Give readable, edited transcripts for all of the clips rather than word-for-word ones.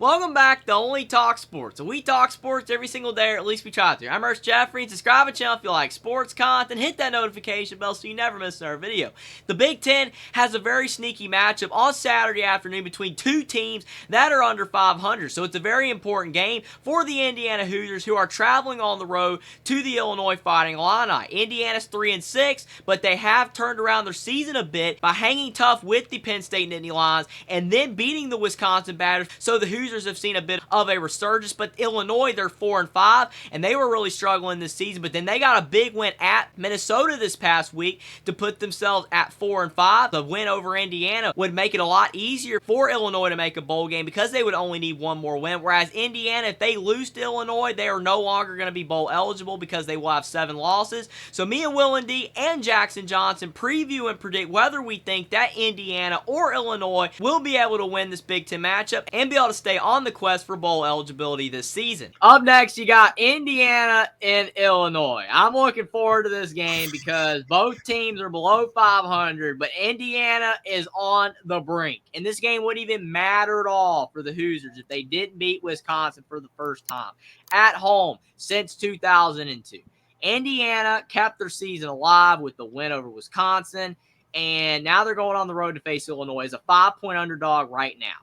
Welcome back to Only Talk Sports. So we talk sports every single day, or at least we try to. I'm Ernst Jeffrey. Subscribe to the channel if you like sports content. Hit that notification bell so you never miss another video. The Big Ten has a very sneaky matchup on Saturday afternoon between two teams that are under 500. So it's a very important game for the Indiana Hoosiers, who are traveling on the road to the Illinois Fighting Illini. Indiana's 3-6, but they have turned around their season a bit by hanging tough with the Penn State Nittany Lions and then beating the Wisconsin Badgers. So the Hoosiers have seen a bit of a resurgence, but Illinois, they're 4-5, and they were really struggling this season, but then they got a big win at Minnesota this past week to put themselves at 4-5. The win over Indiana would make it a lot easier for Illinois to make a bowl game because they would only need one more win, whereas Indiana, if they lose to Illinois, they are no longer going to be bowl eligible because they will have 7 losses. So me and Will and D and Jackson Johnson preview and predict whether we think that Indiana or Illinois will be able to win this Big Ten matchup and be able to stay on the quest for bowl eligibility this season. Up next, you got Indiana and Illinois. I'm looking forward to this game because both teams are below 500, but Indiana is on the brink. And this game wouldn't even matter at all for the Hoosiers if they didn't beat Wisconsin for the first time at home since 2002. Indiana kept their season alive with the win over Wisconsin, and now they're going on the road to face Illinois as a 5-point underdog right now.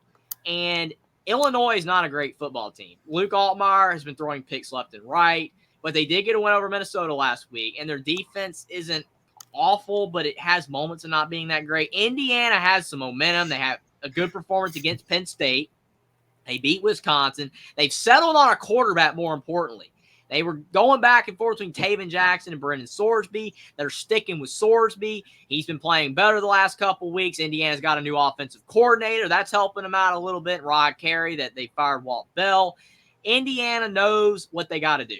And Illinois is not a great football team. Luke Altmeyer has been throwing picks left and right, but they did get a win over Minnesota last week, and their defense isn't awful, but it has moments of not being that great. Indiana has some momentum. They have a good performance against Penn State. They beat Wisconsin. They've settled on a quarterback, more importantly. They were going back and forth between Taven Jackson and Brendan Sorsby. They're sticking with Sorsby. He's been playing better the last couple weeks. Indiana's got a new offensive coordinator. That's helping them out a little bit. Rod Carey, that they fired Walt Bell. Indiana knows what they got to do.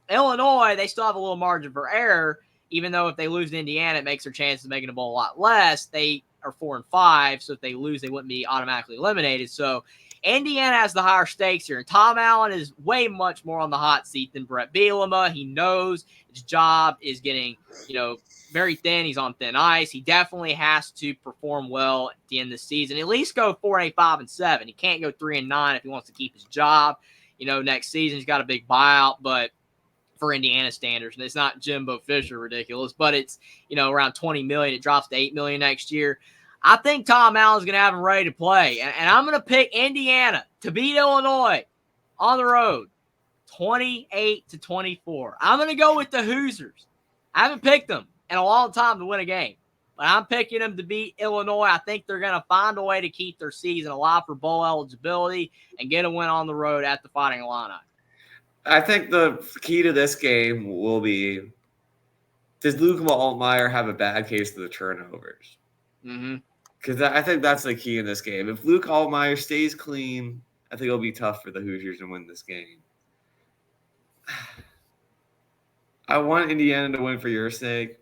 Illinois, they still have a little margin for error, even though if they lose to Indiana, it makes their chances of making a bowl a lot less. They are 4-5, so if they lose, they wouldn't be automatically eliminated. So Indiana has the higher stakes here. And Tom Allen is way much more on the hot seat than Bret Bielema. He knows his job is getting, very thin. He's on thin ice. He definitely has to perform well at the end of the season. At least go 4-8, 5-7. He can't go 3-9 if he wants to keep his job. Next season he's got a big buyout, but for Indiana standards, and it's not Jimbo Fisher ridiculous, but it's, around $20 million. It drops to $8 million next year. I think Tom Allen's going to have him ready to play. And I'm going to pick Indiana to beat Illinois on the road, 28-24. I'm going to go with the Hoosiers. I haven't picked them in a long time to win a game, but I'm picking them to beat Illinois. I think they're going to find a way to keep their season alive for bowl eligibility and get a win on the road at the Fighting Illini. I think the key to this game will be, does Luke Altmeyer have a bad case of the turnovers? Mm-hmm. Because I think that's the key in this game. If Luke Altmeyer stays clean, I think it'll be tough for the Hoosiers to win this game. I want Indiana to win for your sake,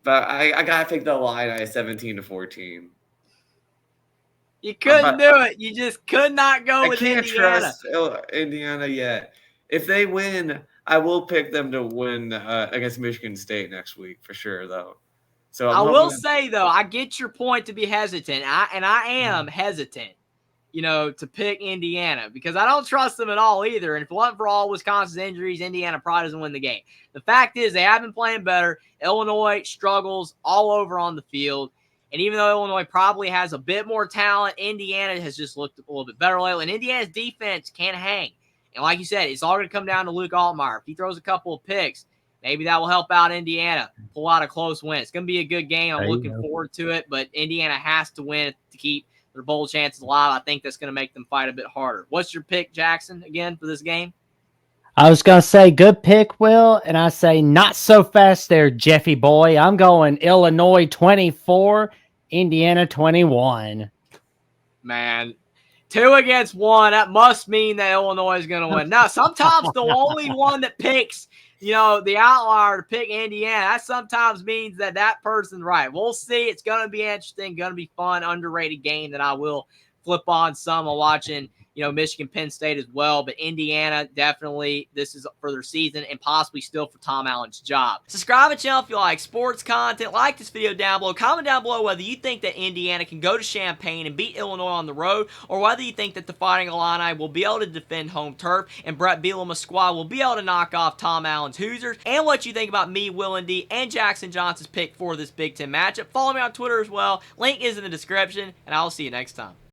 but I got to pick the line at 17-14. You couldn't do it. You just could not go with Indiana. I can't trust Indiana yet. If they win, I will pick them to win against Michigan State next week for sure, though. So I will say, though, I get your point to be hesitant. I am hesitant, to pick Indiana because I don't trust them at all either. And if it wasn't for all Wisconsin's injuries, Indiana probably doesn't win the game. The fact is they have been playing better. Illinois struggles all over on the field. And even though Illinois probably has a bit more talent, Indiana has just looked a little bit better lately. And Indiana's defense can't hang. And like you said, it's all going to come down to Luke Altmeyer. If he throws a couple of picks, maybe that will help out Indiana, pull out a close win. It's going to be a good game. I'm looking forward to it, but Indiana has to win to keep their bowl chances alive. I think that's going to make them fight a bit harder. What's your pick, Jackson, again, for this game? I was going to say good pick, Will, and I say not so fast there, Jeffy boy. I'm going Illinois 24, Indiana 21. Man, 2 against 1, that must mean that Illinois is going to win. Now, sometimes the only one that picks the outlier to pick Indiana, that sometimes means that person's right. We'll see. It's going to be interesting, going to be fun, underrated game that I will flip on some while watching, Michigan, Penn State as well. But Indiana, definitely, this is for their season and possibly still for Tom Allen's job. Subscribe to the channel if you like sports content. Like this video down below. Comment down below whether you think that Indiana can go to Champaign and beat Illinois on the road, or whether you think that the Fighting Illini will be able to defend home turf and Bret Bielema's squad will be able to knock off Tom Allen's Hoosiers, and what you think about me, Will and D, and Jackson Johnson's pick for this Big Ten matchup. Follow me on Twitter as well. Link is in the description, and I will see you next time.